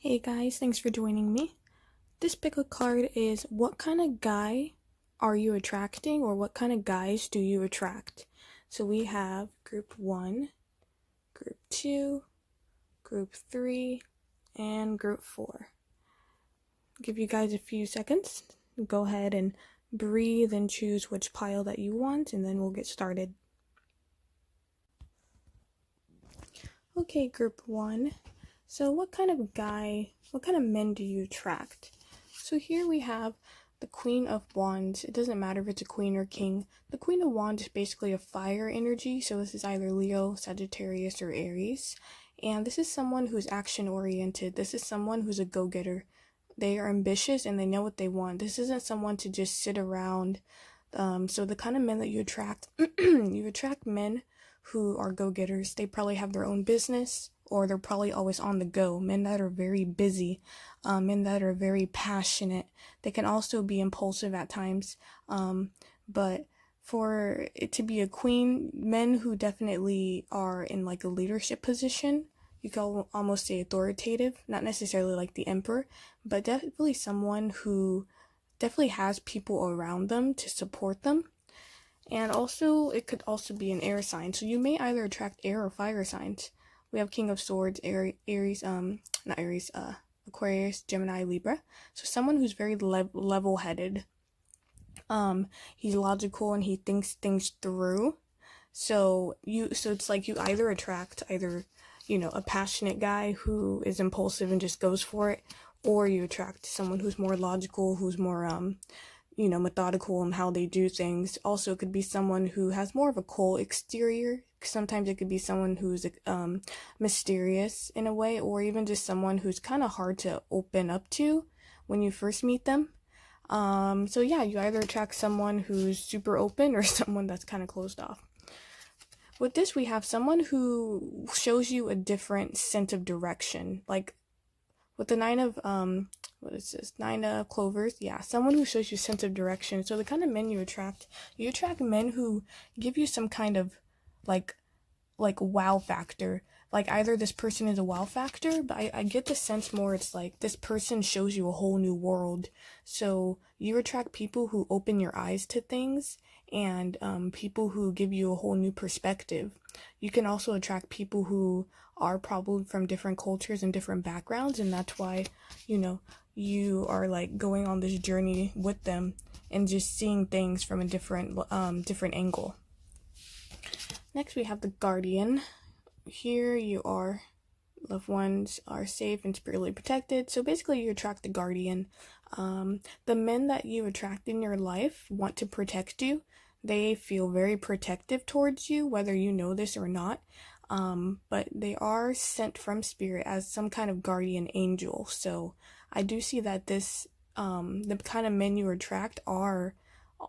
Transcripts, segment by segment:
Hey guys, thanks for joining me. This pick-up card is what kind of guy are you attracting, or what kind of guys do you attract? So we have group 1, group 2, group 3, and group 4. I'll give you guys a few seconds. Go ahead and breathe and choose which pile that you want, and then we'll get started. Okay, group 1. So what kind of men do you attract? So here we have the Queen of Wands. It doesn't matter if it's a queen or king. The Queen of Wands is basically a fire energy, so this is either Leo, Sagittarius, or Aries. And this is someone who's action-oriented. This is someone who's a go-getter. They are ambitious and they know what they want. This isn't someone to just sit around. So the kind of men that you attract, you attract men who are go-getters. They probably have their own business, or they're probably always on the go. Men that are very busy, men that are very passionate. They can also be impulsive at times, but for it to be a queen, men who definitely are in like a leadership position, you could almost say authoritative, not necessarily like the emperor, but definitely someone who definitely has people around them to support them. And also, it could also be an air sign, so you may either attract air or fire signs. We have King of Swords, Aquarius, Gemini, Libra. So someone who's very level-headed. He's logical and he thinks things through. So it's like you either attract a passionate guy who is impulsive and just goes for it, or you attract someone who's more logical, who's more methodical in how they do things. Also, it could be someone who has more of a cold exterior. Sometimes it could be someone who's mysterious in a way, or even just someone who's kind of hard to open up to when you first meet them. So yeah, you either attract someone who's super open or someone that's kind of closed off. With this, we have someone who shows you a different sense of direction. Like with the Nine of Clovers, yeah, someone who shows you a sense of direction. So the kind of men you attract men who give you some kind of like wow factor. Like either this person is a wow factor, but I get the sense more it's like this person shows you a whole new world. So you attract people who open your eyes to things, and people who give you a whole new perspective. You can also attract people who are probably from different cultures and different backgrounds, and that's why you are like going on this journey with them and just seeing things from a different angle. Next, we have the Guardian. Here you are. Loved ones are safe and spiritually protected. So basically, you attract the Guardian. The men that you attract in your life want to protect you. They feel very protective towards you, whether you know this or not. But they are sent from spirit as some kind of guardian angel. So I do see that this, the kind of men you attract are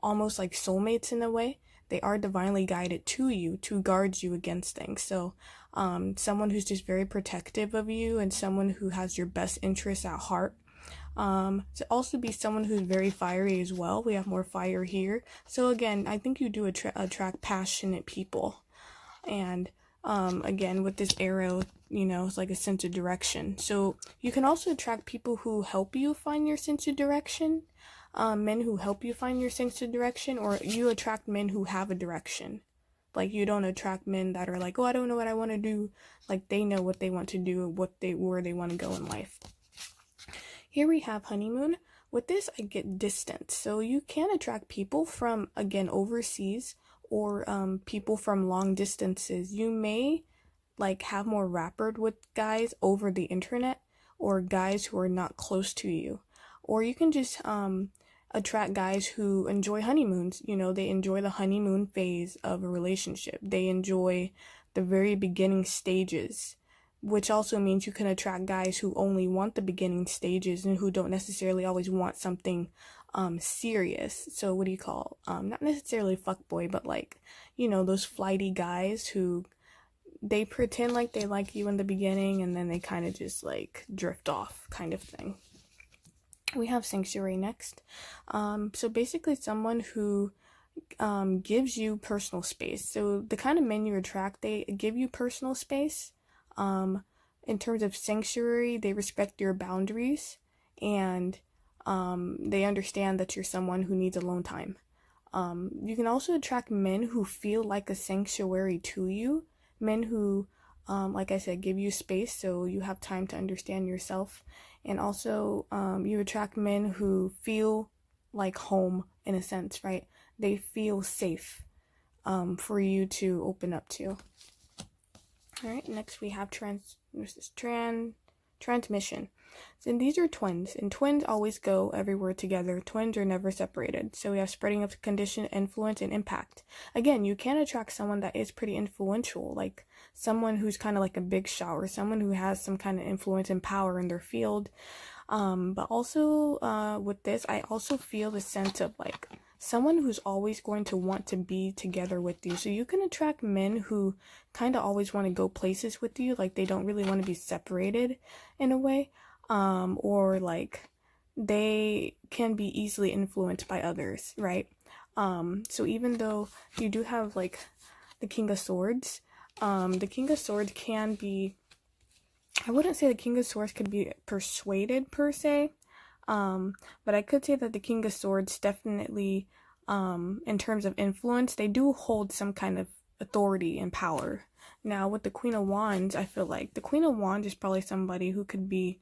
almost like soulmates in a way. They are divinely guided to you to guard you against things. So someone who's just very protective of you and someone who has your best interests at heart. To also be someone who's very fiery as well. We have more fire here. So again, I think you do attract passionate people. And again, with this arrow, it's like a sense of direction. So you can also attract people who help you find your sense of direction. Men who help you find your sense of direction, or you attract men who have a direction. Like you don't attract men that are like, oh, I don't know what I want to do. Like they know what they want to do, where they want to go in life. Here we have honeymoon. With this, I get distance. So you can attract people from, again, overseas, or people from long distances. You may like have more rapport with guys over the internet, or guys who are not close to you. Or you can just attract guys who enjoy honeymoons. They enjoy the honeymoon phase of a relationship. They enjoy the very beginning stages, which also means you can attract guys who only want the beginning stages and who don't necessarily always want something serious. So what do you call, not necessarily fuckboy, but like, those flighty guys who they pretend like they like you in the beginning and then they kind of just like drift off kind of thing. We have Sanctuary next. So basically someone who gives you personal space. So the kind of men you attract, they give you personal space. in terms of sanctuary, they respect your boundaries, and they understand that you're someone who needs alone time. You can also attract men who feel like a sanctuary to you, men who, like I said, give you space so you have time to understand yourself. And also, you attract men who feel like home in a sense, right? They feel safe for you to open up to. All right, next we have transmission. So these are twins, and twins always go everywhere together. Twins are never separated. So we have spreading of condition, influence, and impact. Again, you can attract someone that is pretty influential, like someone who's kind of like a big shot, or someone who has some kind of influence and power in their field. But also with this, I also feel the sense of like someone who's always going to want to be together with you. So you can attract men who kind of always want to go places with you, like they don't really want to be separated in a way, or like they can be easily influenced by others, right? So even though you do have like the King of Swords, the King of Swords can be, I wouldn't say the King of Swords could be persuaded per se, but I could say that the King of Swords definitely, in terms of influence, they do hold some kind of authority and power. Now, with the Queen of Wands, I feel like the Queen of Wands is probably somebody who could be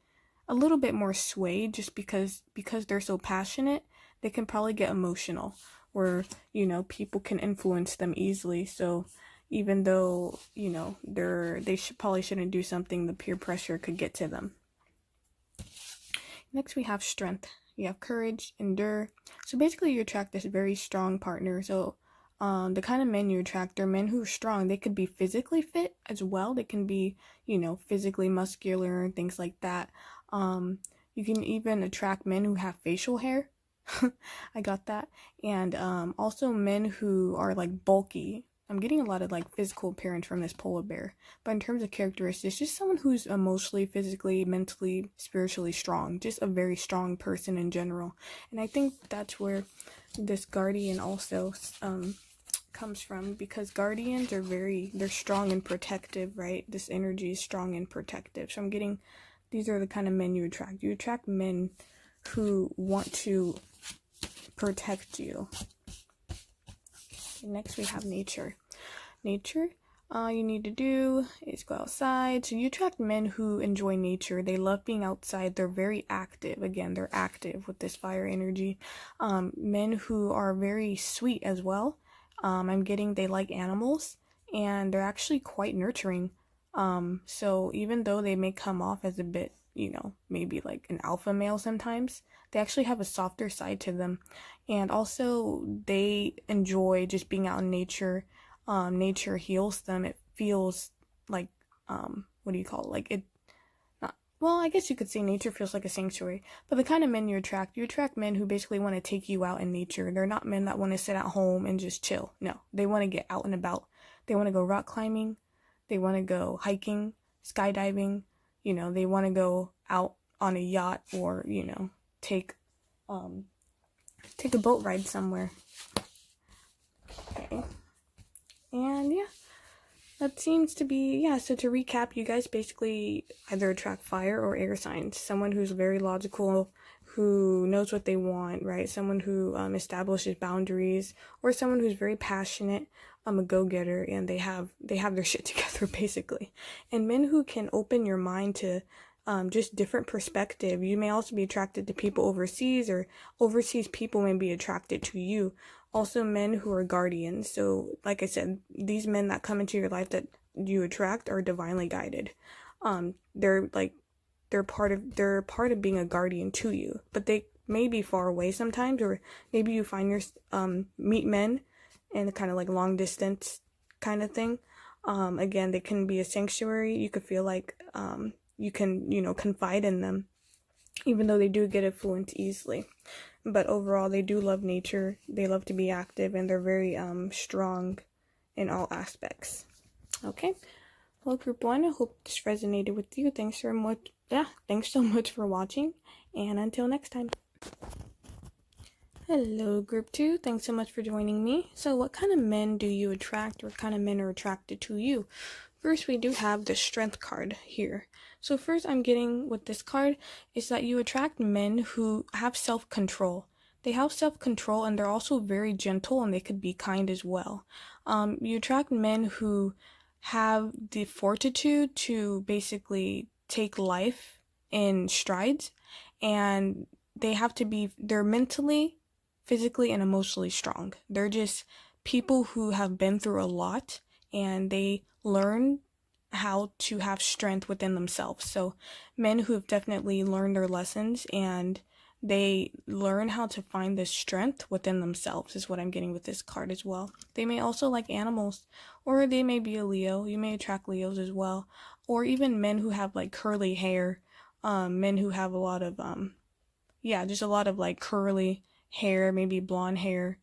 a little bit more swayed just because they're so passionate. They can probably get emotional, where, you know, people can influence them easily. So even though, you know, they probably shouldn't do something, the peer pressure could get to them. Next we have strength. You have courage, endure. So basically you attract this very strong partner. So the kind of men you attract are men who are strong. They could be physically fit as well. They can be, you know, physically muscular and things like that. You can even attract men who have facial hair. I got that. And also men who are like bulky. I'm getting a lot of like physical appearance from this polar bear, but in terms of characteristics, just someone who's emotionally, physically, mentally, spiritually strong, just a very strong person in general. And I think that's where this guardian also comes from, because guardians are they're strong and protective, right? This energy is strong and protective. So I'm getting, these are the kind of men you attract. You attract men who want to protect you. Next we have nature. Nature, all you need to do is go outside. So you attract men who enjoy nature. They love being outside. They're very active. Again, they're active with this fire energy. Men who are very sweet as well. I'm getting they like animals, and they're actually quite nurturing. So even though they may come off as a bit, you know, maybe like an alpha male sometimes, they actually have a softer side to them. And also they enjoy just being out in nature. Nature heals them. It feels like, what do you call it? Like it, not, well, I guess you could say nature feels like a sanctuary. But the kind of men you attract men who basically want to take you out in nature. They're not men that want to sit at home and just chill. No, they want to get out and about. They want to go rock climbing. They want to go hiking, skydiving. You know, they want to go out on a yacht, or, you know, take a boat ride somewhere. Okay. And yeah, that seems to be, yeah, so to recap, you guys basically either attract fire or air signs. Someone who's very logical, who knows what they want, right? Someone who establishes boundaries, or someone who's very passionate, a go-getter, and they have their shit together, basically. And men who can open your mind to just different perspective. You may also be attracted to people overseas, or overseas people may be attracted to you. Also men who are guardians. So like I said, these men that come into your life that you attract are divinely guided. They're part of being a guardian to you, but they may be far away sometimes, or maybe you find meet men in a kind of like long distance kind of thing. Again, they can be a sanctuary. You could feel like you can, you know, confide in them, even though they do get influenced easily. But overall, they do love nature. They love to be active, and they're very strong in all aspects. Okay. Well, group 1, I hope this resonated with you. Thanks so much for watching, and until next time. Hello, group 2. Thanks so much for joining me. So what kind of men do you attract? What kind of men are attracted to you? First, we do have the strength card here. So first I'm getting with this card is that you attract men who have self-control. They have self-control and they're also very gentle and they could be kind as well. You attract men who have the fortitude to basically take life in strides, and they're mentally, physically, and emotionally strong. They're just people who have been through a lot and they learn how to have strength within themselves. So men who have definitely learned their lessons and they learn how to find this strength within themselves is what I'm getting with this card as well. They may also like animals, or they may be a Leo. You may attract Leos as well, or even men who have like curly hair, men who have a lot of just a lot of like curly hair, maybe blonde hair.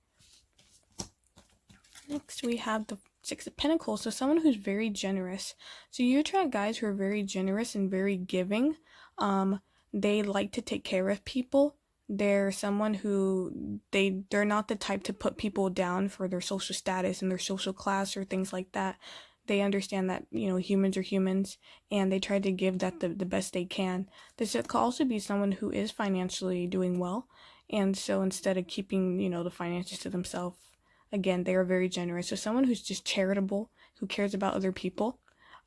Next we have the Six of Pentacles, so someone who's very generous. So you attract guys who are very generous and very giving. They like to take care of people. They're someone who they're not the type to put people down for their social status and their social class or things like that. They understand that, humans are humans, and they try to give that the best they can. This could also be someone who is financially doing well, and so instead of keeping, the finances to themselves, again, they are very generous. So someone who's just charitable, who cares about other people,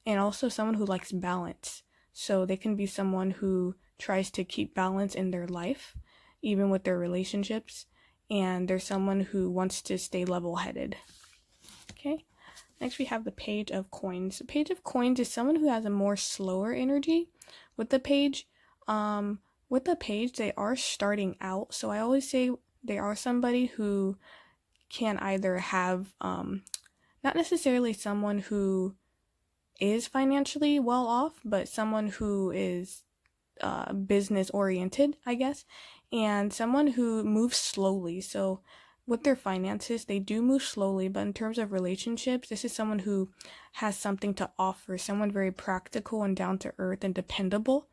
and also someone who likes balance. So they can be someone who tries to keep balance in their life, even with their relationships, and they're someone who wants to stay level-headed. Okay, next we have the Page of Coins. The Page of Coins is someone who has a more slower energy. With the page, they are starting out. So I always say they are somebody who can either have, not necessarily someone who is financially well off, but someone who is business oriented, I guess, and someone who moves slowly. So with their finances, they do move slowly, but in terms of relationships, this is someone who has something to offer, someone very practical and down to earth and dependable,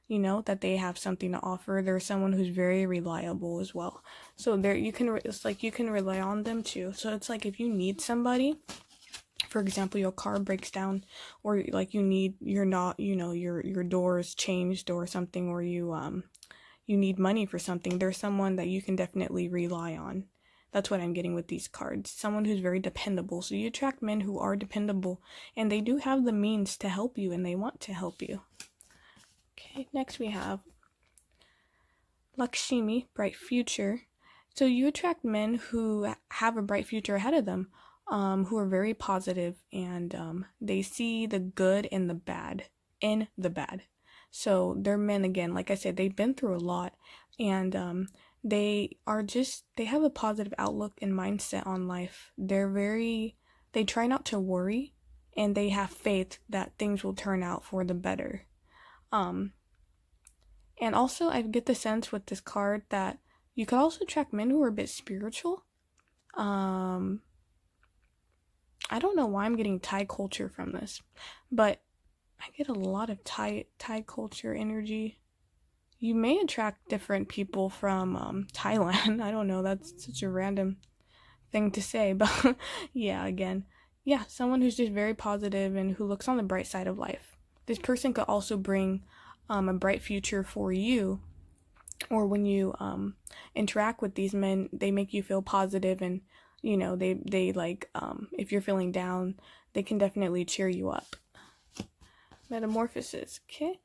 that they have something to offer. They're someone who's very reliable as well. So you can rely on them too. So it's like if you need somebody, for example, your car breaks down, or like your doors changed or something, or you need money for something, there's someone that you can definitely rely on. That's what I'm getting with these cards. Someone who's very dependable. So you attract men who are dependable, and they do have the means to help you, and they want to help you. Okay, next we have Lakshmi, bright future. So you attract men who have a bright future ahead of them, who are very positive, and they see the good in the bad. So they're men, again, like I said, they've been through a lot, and they have a positive outlook and mindset on life. They try not to worry, and they have faith that things will turn out for the better. And also I get the sense with this card that you could also attract men who are a bit spiritual. I don't know why I'm getting Thai culture from this, but I get a lot of Thai culture energy. You may attract different people from Thailand. I don't know, that's such a random thing to say, but someone who's just very positive and who looks on the bright side of life. This person could also bring a bright future for you, or when you interact with these men, they make you feel positive, and they like, if you're feeling down, they can definitely cheer you up. Metamorphosis. Okay,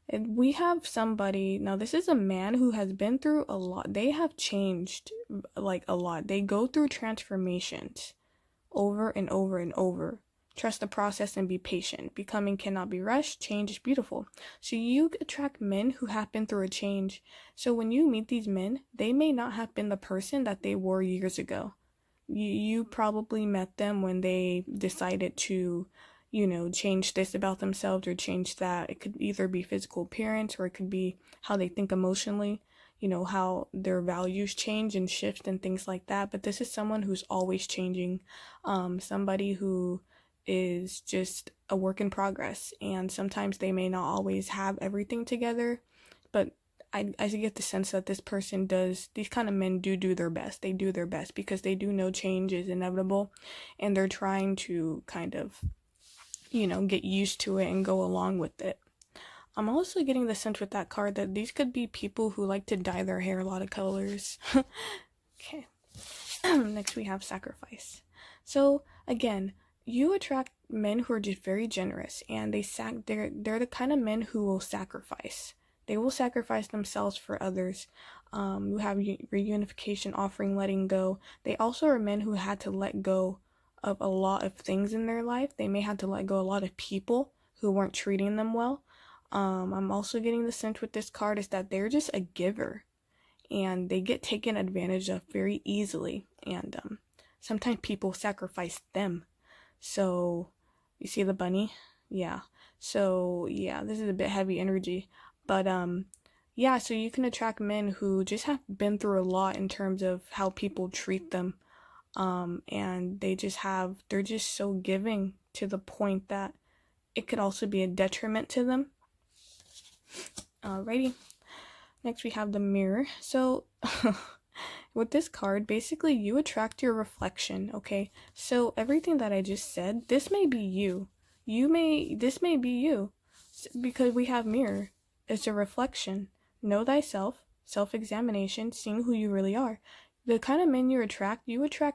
and we have somebody, now this is a man who has been through a lot. They have changed like a lot. They go through transformations over and over and over. Trust the process and be patient. Becoming cannot be rushed. Change is beautiful. So you attract men who have been through a change. So when you meet these men, they may not have been the person that they were years ago. You probably met them when they decided to, change this about themselves or change that. It could either be physical appearance, or it could be how they think emotionally, how their values change and shift and things like that. But this is someone who's always changing, somebody who is just a work in progress, and sometimes they may not always have everything together, but I get the sense that this person these kind of men do their best. They do their best because they do know change is inevitable, and they're trying to kind of, get used to it and go along with it. I'm also getting the sense with that card that these could be people who like to dye their hair a lot of colors. Okay. Next we have sacrifice. So again, you attract men who are just very generous, and they're the kind of men who will sacrifice. They will sacrifice themselves for others. You have reunification, offering, letting go. They also are men who had to let go of a lot of things in their life. They may have to let go a lot of people who weren't treating them well. I'm also getting the sense with this card is that they're just a giver, and they get taken advantage of very easily, and sometimes people sacrifice them. So you see the bunny? Yeah. So yeah, this is a bit heavy energy, but yeah, so you can attract men who just have been through a lot in terms of how people treat them, and they're just so giving to the point that it could also be a detriment to them. Alrighty. Next we have the mirror. So with this card, basically you attract your reflection, okay? So everything that I just said, this may be you. This may be you. Because we have mirror. It's a reflection. Know thyself, self-examination, seeing who you really are. The kind of men you attract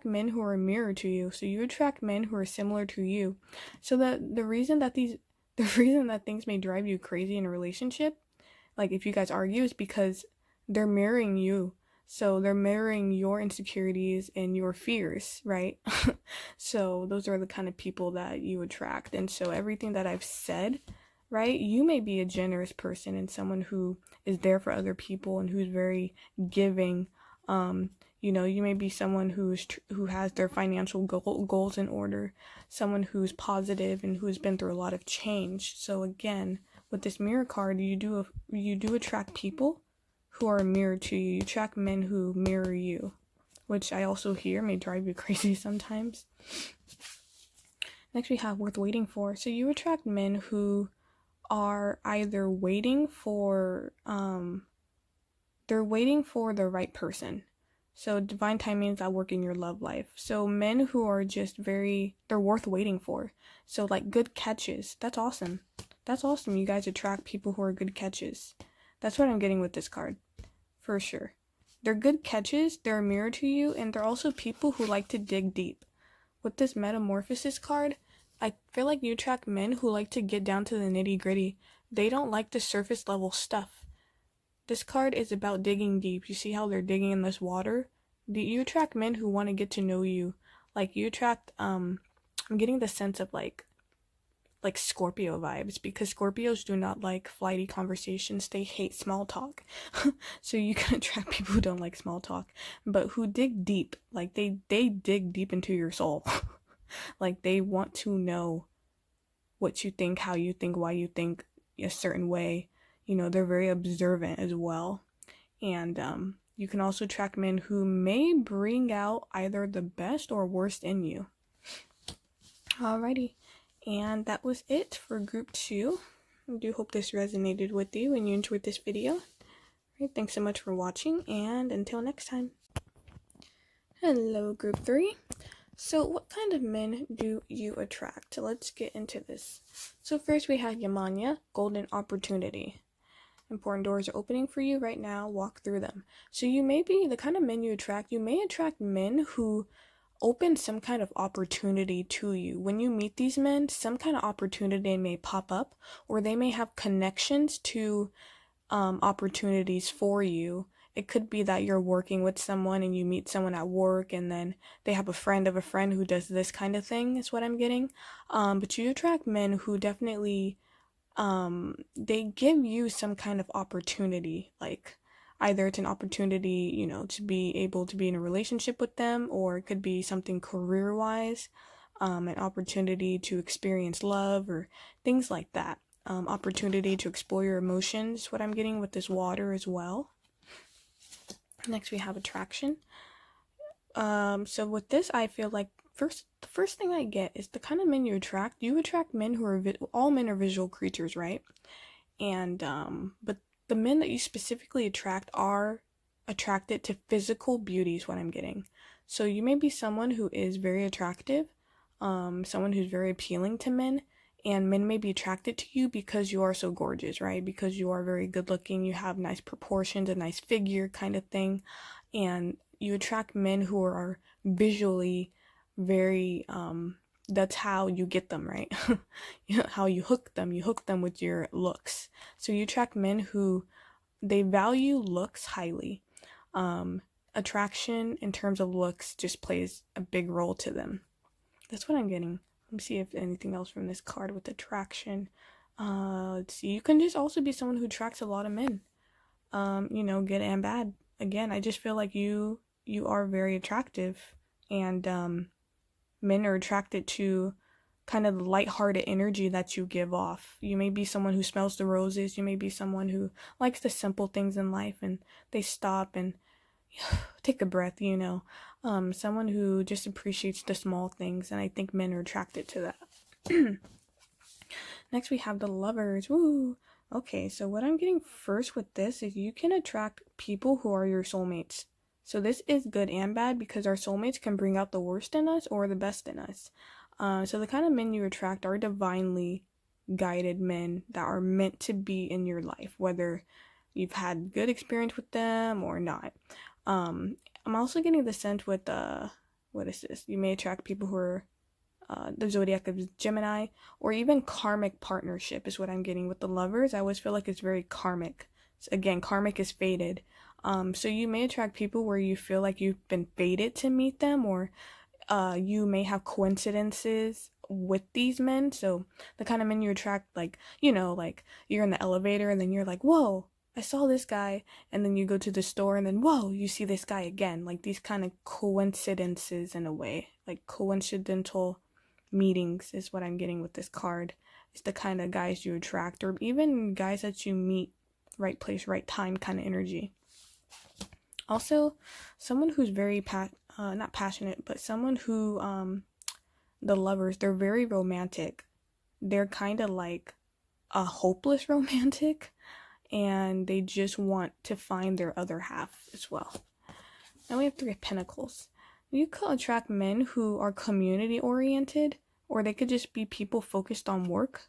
men who are a mirror to you. So you attract men who are similar to you. So the reason that things may drive you crazy in a relationship, like if you guys argue, is because they're mirroring you. So they're mirroring your insecurities and your fears, right? So those are the kind of people that you attract. And so everything that I've said, right? You may be a generous person and someone who is there for other people and who's very giving. You may be someone who has their financial goals in order, someone who's positive and who's been through a lot of change. So again, with this mirror card, you do attract people who are a mirror to you. You attract men who mirror you, which I also hear may drive you crazy sometimes. Next we have worth waiting for. So you attract men who are either waiting for the right person. So divine timing is at work in your love life. So men who are just they're worth waiting for. So like good catches. That's awesome. That's awesome. You guys attract people who are good catches. That's what I'm getting with this card. For sure. They're good catches, they're a mirror to you, and they're also people who like to dig deep. With this metamorphosis card, I feel like you attract men who like to get down to the nitty-gritty. They don't like the surface level stuff. This card is about digging deep. You see how they're digging in this water? You attract men who want to get to know you. Like you attract, I'm getting the sense of like Scorpio vibes, because Scorpios do not like flighty conversations. They hate small talk. So you can attract people who don't like small talk, but who dig deep. Like they dig deep into your soul. Like they want to know what you think, how you think, why you think a certain way. They're very observant as well. And you can also attract men who may bring out either the best or worst in you. Alrighty. And that was it for group 2. I do hope this resonated with you and you enjoyed this video. Alright, thanks so much for watching, and until next time. Hello, group 3. So what kind of men do you attract? Let's get into this. So first we have Yamanya, golden opportunity. Important doors are opening for you right now. Walk through them. So you may be the kind of men you attract. You may attract men who open some kind of opportunity to you. When you meet these men, some kind of opportunity may pop up, or they may have connections to opportunities for you. It could be that you're working with someone and you meet someone at work, and then they have a friend of a friend who does this kind of thing, is what I'm getting. But you attract men who definitely they give you some kind of opportunity, like either it's an opportunity, to be able to be in a relationship with them, or it could be something career-wise, an opportunity to experience love or things like that. Opportunity to explore your emotions, what I'm getting with this water as well. Next we have attraction. So with this, I feel like the first thing I get is the kind of men you attract. You attract men who are all men are visual creatures, right? And but the men that you specifically attract are attracted to physical beauty, is what I'm getting. So you may be someone who is very attractive, someone who's very appealing to men, and men may be attracted to you because you are so gorgeous, right? Because you are very good looking, you have nice proportions, a nice figure kind of thing, and you attract men who are visually very that's how you get them, right? How you hook them with your looks. So you attract men who they value looks highly. Attraction in terms of looks just plays a big role to them. That's what I'm getting. Let me see if anything else from this card with attraction. Let's see. You can just also be someone who attracts a lot of men. Good and bad. Again, I just feel like you are very attractive, and men are attracted to kind of the lighthearted energy that you give off. You may be someone who smells the roses. You may be someone who likes the simple things in life, and they stop and take a breath, someone who just appreciates the small things, and I think men are attracted to that. Next we have the lovers. Woo! Okay, so what I'm getting first with this is you can attract people who are your soulmates. So this is good and bad because our soulmates can bring out the worst in us or the best in us. So the kind of men you attract are divinely guided men that are meant to be in your life, whether you've had good experience with them or not. I'm also getting the sense with what is this? You may attract people who are the zodiac of Gemini, or even karmic partnership is what I'm getting with the lovers. I always feel like it's very karmic. So again, karmic is fated. So you may attract people where you feel like you've been fated to meet them, or you may have coincidences with these men. So the kind of men you attract, like you're in the elevator and then you're like, whoa, I saw this guy, and then you go to the store and then whoa, you see this guy again. Like these kind of coincidences in a way, like coincidental meetings is what I'm getting with this card. It's the kind of guys you attract, or even guys that you meet, right place, right time kind of energy. Also, someone who's very not passionate, but someone who the lovers, they're very romantic. They're kind of like a hopeless romantic, and they just want to find their other half as well. Now we have 3 of Pentacles. You could attract men who are community oriented, or they could just be people focused on work.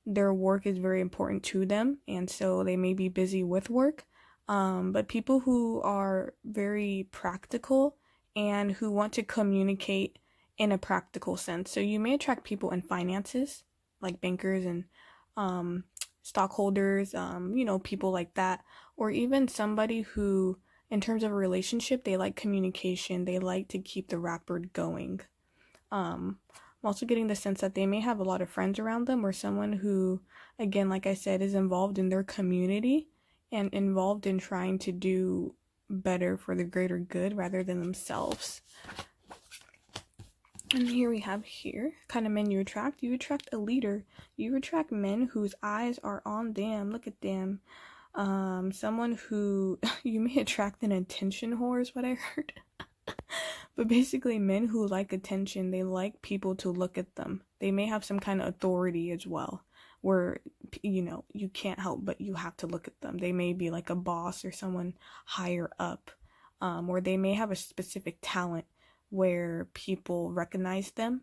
Their work is very important to them, and so they may be busy with work. But people who are very practical and who want to communicate in a practical sense. So you may attract people in finances, like bankers and stockholders, people like that, or even somebody who, in terms of a relationship, they like communication, they like to keep the rapport going. I'm also getting the sense that they may have a lot of friends around them, or someone who, again, like I said, is involved in their community and involved in trying to do better for the greater good rather than themselves. And here we have kind of men you attract. You attract a leader. You attract men whose eyes are on them. Look at them. Someone who you may attract an attention whore is what I heard. But basically men who like attention, they like people to look at them. They may have some kind of authority as well, where, you can't help but you have to look at them. They may be like a boss or someone higher up, or they may have a specific talent where people recognize them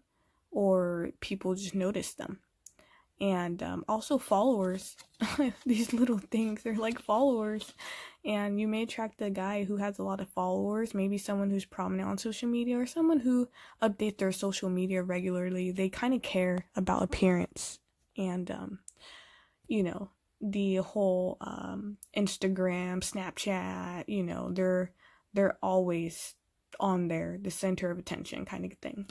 or people just notice them. And also followers. These little things, they're like followers. And you may attract a guy who has a lot of followers, maybe someone who's prominent on social media, or someone who updates their social media regularly. They kind of care about appearance and the whole Instagram, Snapchat, they're always on there, the center of attention kind of thing.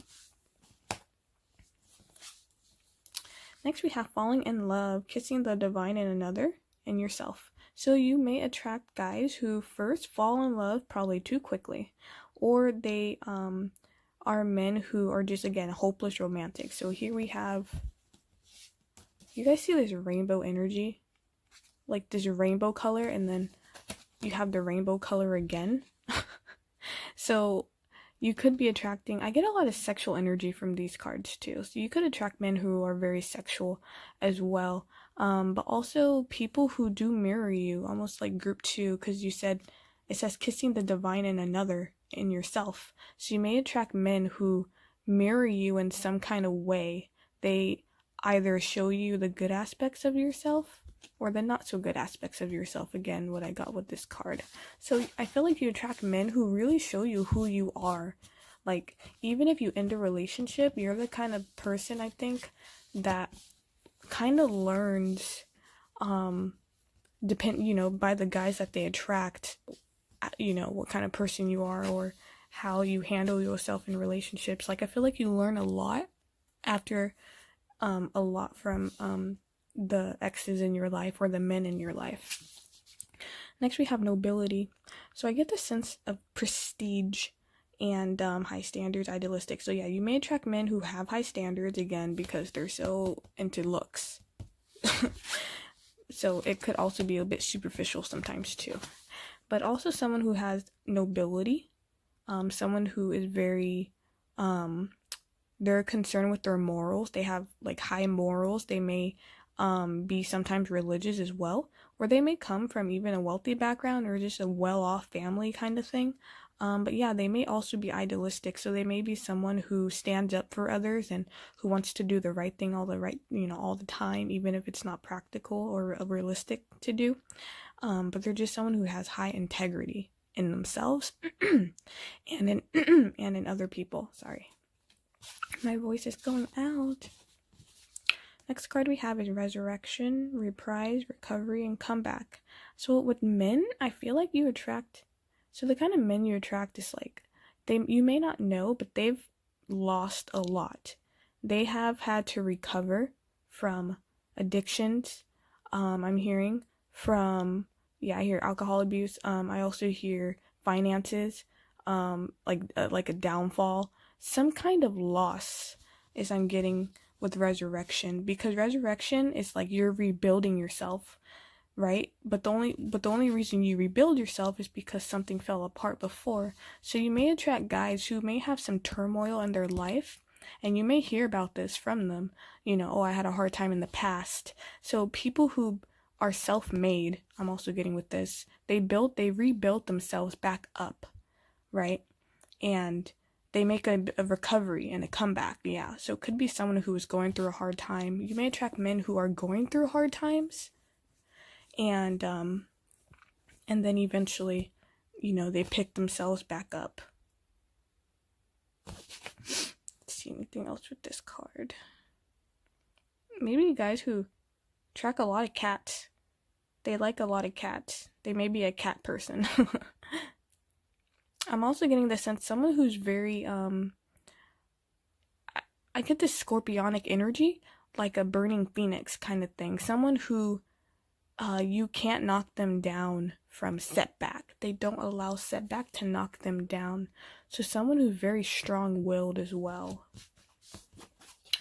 Next we have falling in love, kissing the divine in another and yourself. So you may attract guys who first fall in love probably too quickly, or they are men who are just, again, hopeless romantic. So here we have, you guys see this rainbow energy? Like this rainbow color, and then you have the rainbow color again. So you could be attracting, I get a lot of sexual energy from these cards too. So you could attract men who are very sexual as well. But also people who do mirror you, almost like group 2, because it says kissing the divine in another, in yourself. So you may attract men who mirror you in some kind of way. They either show you the good aspects of yourself or the not so good aspects of yourself. Again, what I got with this card. So I feel like you attract men who really show you who you are. Like, even if you end a relationship, you're the kind of person, I think, that kind of learns, by the guys that they attract, what kind of person you are or how you handle yourself in relationships. Like, I feel like you learn a lot from the exes in your life or the men in your life. Next, we have nobility. So I get the sense of prestige and high standards, idealistic. So yeah, you may attract men who have high standards, again, because they're so into looks. So it could also be a bit superficial sometimes too. But also someone who has nobility, someone who is very, they're concerned with their morals. They have like high morals. They may be sometimes religious as well, or they may come from even a wealthy background or just a well-off family kind of thing. But yeah, they may also be idealistic. So they may be someone who stands up for others and who wants to do the right thing all the time, even if it's not practical or realistic to do. But they're just someone who has high integrity in themselves and in other people. Sorry, my voice is going out. Next card we have is resurrection, reprise, recovery, and comeback. So with men, I feel like you attract. So the kind of men you attract is like, you may not know, but they've lost a lot. They have had to recover from addictions. I'm hearing I hear alcohol abuse. I also hear finances, like a downfall. Some kind of loss is I'm getting with resurrection, because resurrection is like you're rebuilding yourself. Right? But the only reason you rebuild yourself is because something fell apart before. So you may attract guys who may have some turmoil in their life, and you may hear about this from them. I had a hard time in the past. So people who are self-made, I'm also getting with this, they rebuilt themselves back up, right? And they make a recovery and a comeback. Yeah. So it could be someone who is going through a hard time. You may attract men who are going through hard times. And then eventually, they pick themselves back up. Let's see anything else with this card. Maybe guys who track a lot of cats. They like a lot of cats. They may be a cat person. I'm also getting the sense someone who's very, I get this scorpionic energy, like a burning phoenix kind of thing. Someone who you can't knock them down from setback. They don't allow setback to knock them down. So someone who's very strong-willed as well.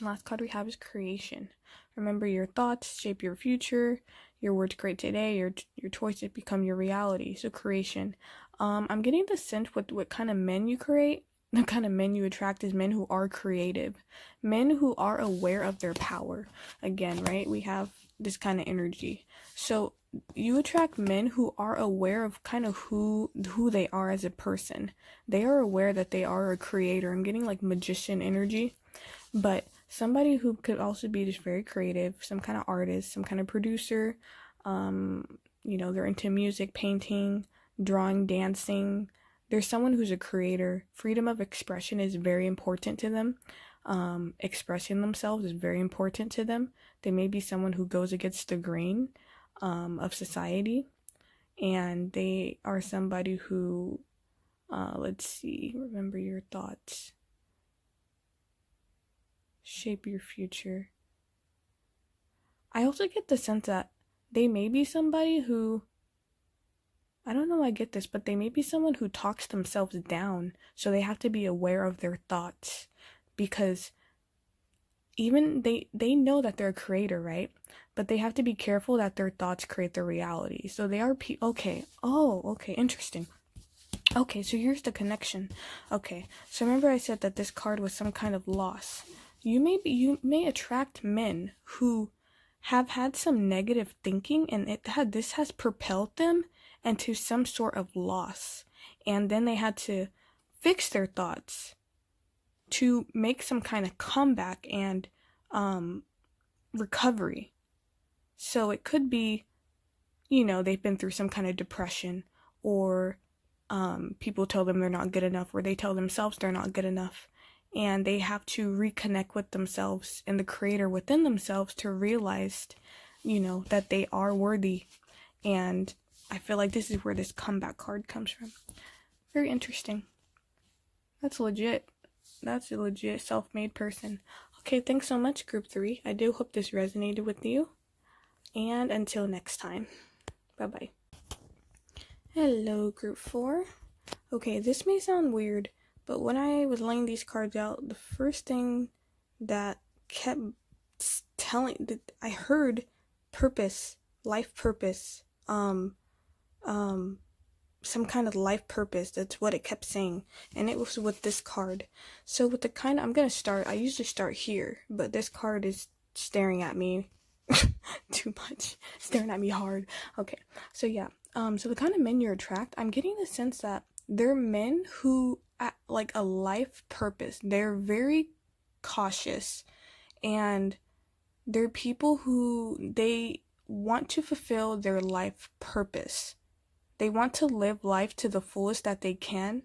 Last card we have is creation. Remember, your thoughts shape your future. Your words create today. Your choices become your reality. So creation. I'm getting the sense with what kind of men you create, the kind of men you attract is men who are creative. Men who are aware of their power. Again, right? We have this kind of energy. So you attract men who are aware of kind of who they are as a person. They are aware that they are a creator. I'm getting like magician energy, but somebody who could also be just very creative, some kind of artist, some kind of producer. They're into music, painting, drawing, dancing. There's someone who's a creator. Freedom of expression is very important to them. Expressing themselves is very important to them. They may be someone who goes against the grain of society, and they are somebody who, remember your thoughts, shape your future. I also get the sense that they may be somebody who, I don't know, I get this, but they may be someone who talks themselves down, so they have to be aware of their thoughts, because even they know that they're a creator, right? But they have to be careful that their thoughts create their reality. So they are okay, interesting. Okay, so here's the connection. Okay, so remember I said that this card was some kind of loss. You may attract men who have had some negative thinking, and this has propelled them into some sort of loss, and then they had to fix their thoughts to make some kind of comeback and recovery. So it could be, you know, they've been through some kind of depression, or people tell them they're not good enough, or they tell themselves they're not good enough, and they have to reconnect with themselves and the creator within themselves to realize, you know, that they are worthy. And I feel like this is where this comeback card comes from. Very interesting. That's legit. That's a legit self-made person. Okay, thanks so much, Group 3. I do hope this resonated with you. And until next time. Bye-bye. Hello, Group 4. Okay, this may sound weird, but when I was laying these cards out, the first thing that kept I heard purpose, life purpose, some kind of life purpose. That's what it kept saying, and it was with this card. So with the kind, I'm gonna start, I usually start here, but this card is staring at me too much, staring at me hard. Okay, so yeah, so the kind of men you attract, I'm getting the sense that they're men who like a life purpose. They're very cautious, and they're people who they want to fulfill their life purpose. They want to live life to the fullest that they can.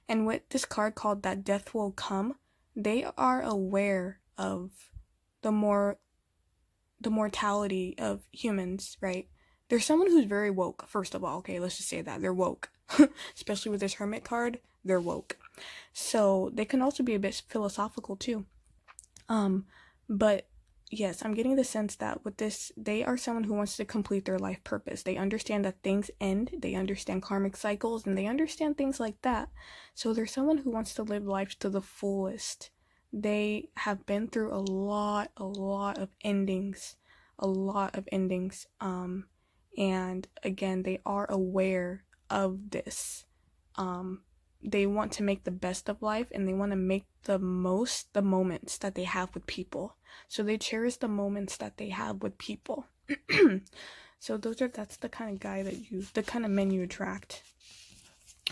And with this card called that death will come, they are aware of the mortality of humans, right? There's someone who's very woke, first of all. Okay, let's just say that. They're woke. Especially with this hermit card, they're woke. So they can also be a bit philosophical too. But yes, I'm getting the sense that with this, they are someone who wants to complete their life purpose. They understand that things end, they understand karmic cycles, and they understand things like that. So they're someone who wants to live life to the fullest. They have been through a lot of endings. And again, they are aware of this. They want to make the best of life, and they want to make the moments that they have with people. So they cherish the moments that they have with people. So that's the kind of guy the kind of men you attract.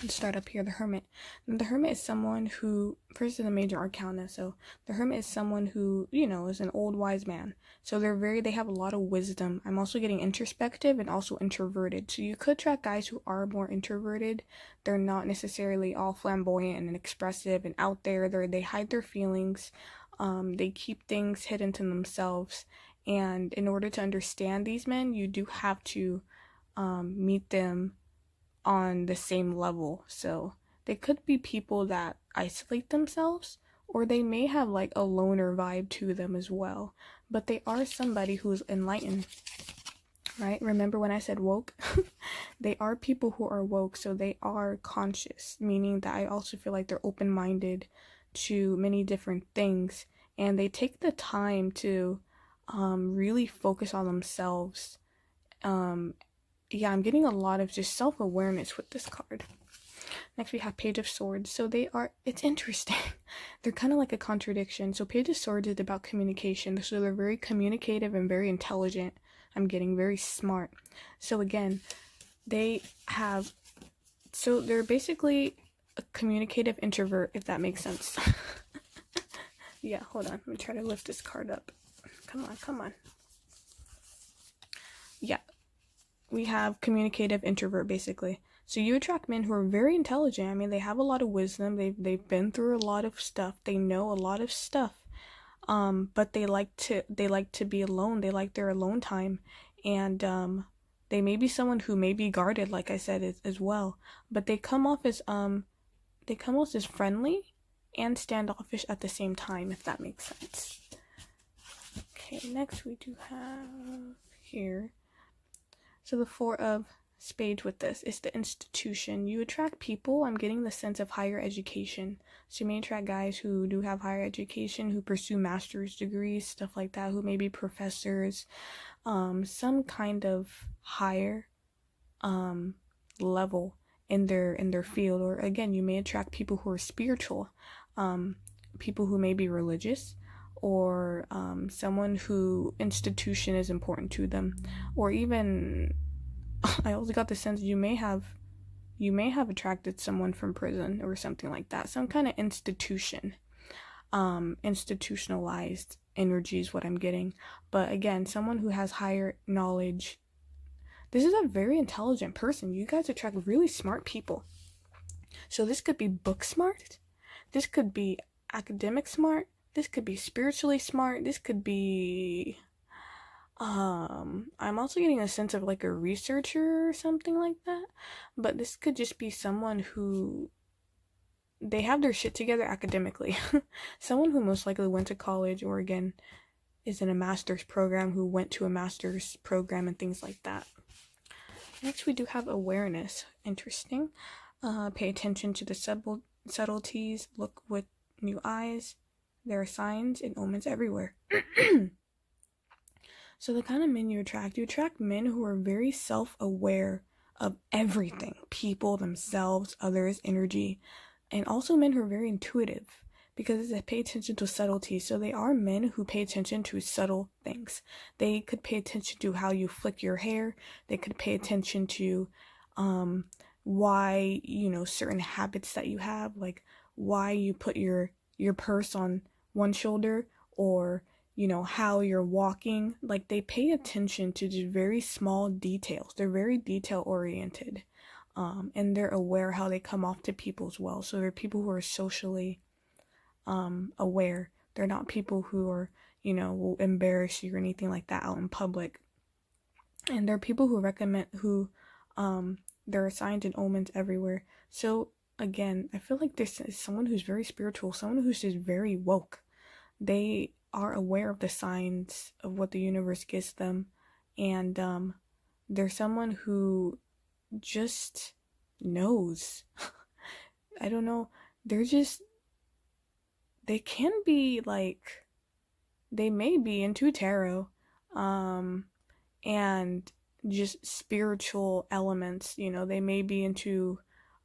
Let's start up here, the Hermit. And the Hermit is someone who, first is a major arcana, so the Hermit is someone who, you know, is an old wise man. So they have a lot of wisdom. I'm also getting introspective and also introverted. So you could attract guys who are more introverted. They're not necessarily all flamboyant and expressive and out there. They hide their feelings. They keep things hidden to themselves. And in order to understand these men, you do have to meet them on the same level. So they could be people that isolate themselves, or they may have like a loner vibe to them as well, but they are somebody who's enlightened, right? Remember when I said woke? They are people who are woke, so they are conscious, meaning that I also feel like they're open-minded to many different things, and they take the time to really focus on themselves. Yeah, I'm getting a lot of just self-awareness with this card. Next we have Page of Swords. So it's interesting. They're kind of like a contradiction. So Page of Swords is about communication. So they're very communicative and very intelligent. I'm getting very smart. So again, they're basically a communicative introvert, if that makes sense. Yeah, hold on. Let me try to lift this card up. Come on. Yeah. We have communicative introvert, basically. So you attract men who are very intelligent. I mean, they have a lot of wisdom. They've been through a lot of stuff. They know a lot of stuff. But they like to be alone. They like their alone time. And they may be someone who may be guarded, like I said, as well. But they come off as friendly and standoffish at the same time, if that makes sense. Okay, next we do have here. So the Four of Spades with this is the institution. You attract people, I'm getting the sense of higher education. So you may attract guys who do have higher education, who pursue master's degrees, stuff like that, who may be professors, some kind of higher level in their field. Or again, you may attract people who are spiritual, people who may be religious, or someone who institution is important to them, or even I also got the sense you may have attracted someone from prison or something like that, some kind of institution. institutionalized energy is what I'm getting. But again, someone who has higher knowledge. This is a very intelligent person. You guys attract really smart people. So this could be book smart. This could be academic smart. This could be spiritually smart. This could be I'm also getting a sense of like a researcher or something like that. But this could just be someone who they have their shit together academically. Someone who most likely went to college or again is in a master's program, who went to a master's program and things like that. Next we do have awareness. Interesting. Pay attention to the subtleties. Look with new eyes. There are signs and omens everywhere. So the kind of men you attract men who are very self-aware of everything. People, themselves, others, energy. And also men who are very intuitive, because they pay attention to subtleties. So they are men who pay attention to subtle things. They could pay attention to how you flick your hair. They could pay attention to why, certain habits that you have, like why you put your purse on one shoulder, or how you're walking. Like they pay attention to just very small details. They're very detail oriented. And they're aware how they come off to people as well. So they're people who are socially aware. They're not people who are, will embarrass you or anything like that out in public. And they're people who there are signs and omens everywhere. So again, I feel like this is someone who's very spiritual, someone who's just very woke. They are aware of the signs of what the universe gives them. And they're someone who just knows. I don't know. They can be like, they may be into tarot, and just spiritual elements, they may be into,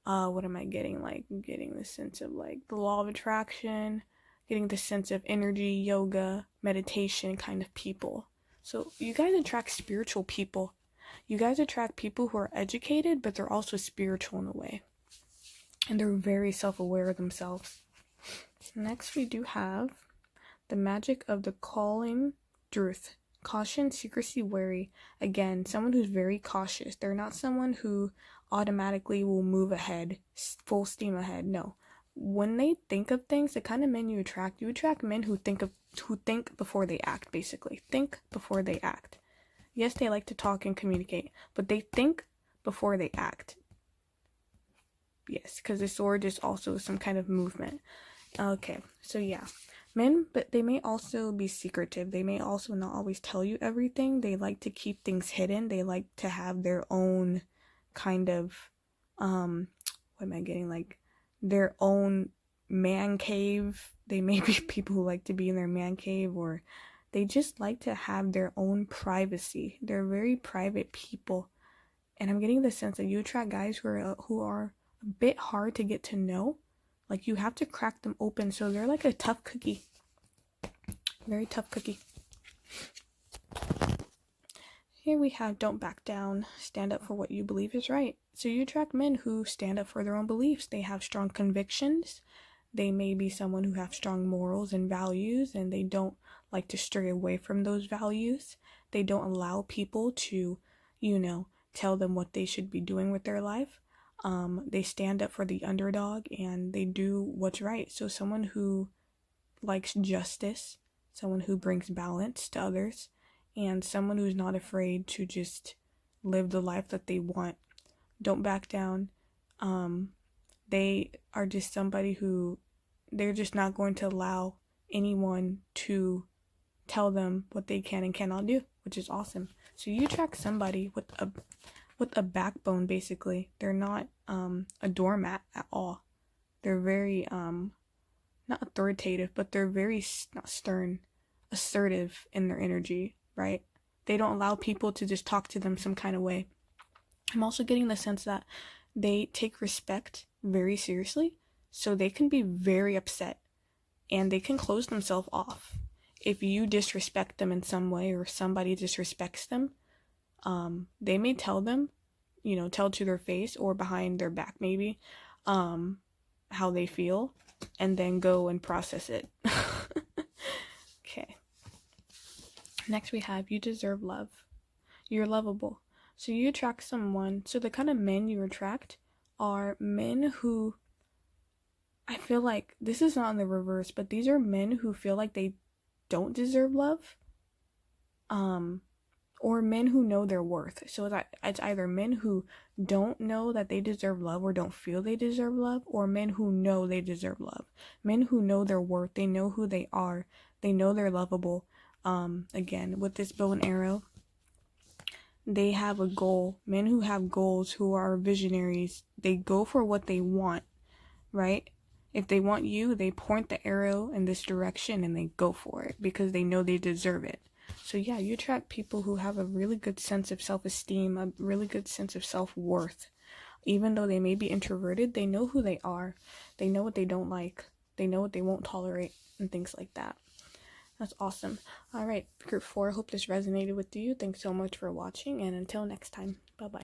what am I getting? Like, I'm getting the sense of like the law of attraction, getting the sense of energy, yoga, meditation kind of people. So you guys attract spiritual people. You guys attract people who are educated, but they're also spiritual in a way. And they're very self-aware of themselves. Next, we do have the magic of the calling truth. Caution, secrecy, wary. Again, someone who's very cautious. They're not someone who automatically will move ahead, full steam ahead. No. When they think of things, the kind of men you attract men who think before they act, basically. Think before they act. Yes, they like to talk and communicate, but they think before they act. Yes, because the sword is also some kind of movement. Okay, so yeah. Men, but they may also be secretive. They may also not always tell you everything. They like to keep things hidden. They like to have their own kind of, their own man cave. They may be people who like to be in their man cave, or they just like to have their own privacy. They're very private people. And I'm getting the sense that you attract guys who are a bit hard to get to know. Like, you have to crack them open. So they're like a tough cookie. Very tough cookie. Here we have don't back down. Stand up for what you believe is right. So you attract men who stand up for their own beliefs. They have strong convictions. They may be someone who have strong morals and values, and they don't like to stray away from those values. They don't allow people to, tell them what they should be doing with their life. They stand up for the underdog, and they do what's right. So someone who likes justice, someone who brings balance to others, and someone who's not afraid to just live the life that they want. Don't back down. They are just somebody who, they're just not going to allow anyone to tell them what they can and cannot do, which is awesome. So you attract somebody with a backbone, basically. They're not a doormat at all. They're very not authoritative, but they're very not stern, assertive in their energy, right? They don't allow people to just talk to them some kind of way. I'm also getting the sense that they take respect very seriously, so they can be very upset and they can close themselves off if you disrespect them in some way, or somebody disrespects them. They may tell them, tell to their face or behind their back maybe, how they feel, and then go and process it. Okay. Next we have you deserve love. You're lovable. So you attract someone. So the kind of men you attract are men who, I feel like this is not in the reverse, but these are men who feel like they don't deserve love. Or men who know their worth. So it's either men who don't know that they deserve love or don't feel they deserve love, or men who know they deserve love. Men who know their worth, they know who they are, they know they're lovable. Again, with this bow and arrow, they have a goal. Men who have goals, who are visionaries, they go for what they want, right? If they want you, they point the arrow in this direction and they go for it because they know they deserve it. So yeah, you attract people who have a really good sense of self-esteem, a really good sense of self-worth. Even though they may be introverted, they know who they are. They know what they don't like. They know what they won't tolerate and things like that. That's awesome. All right, group 4, hope this resonated with you. Thanks so much for watching, and until next time, bye-bye.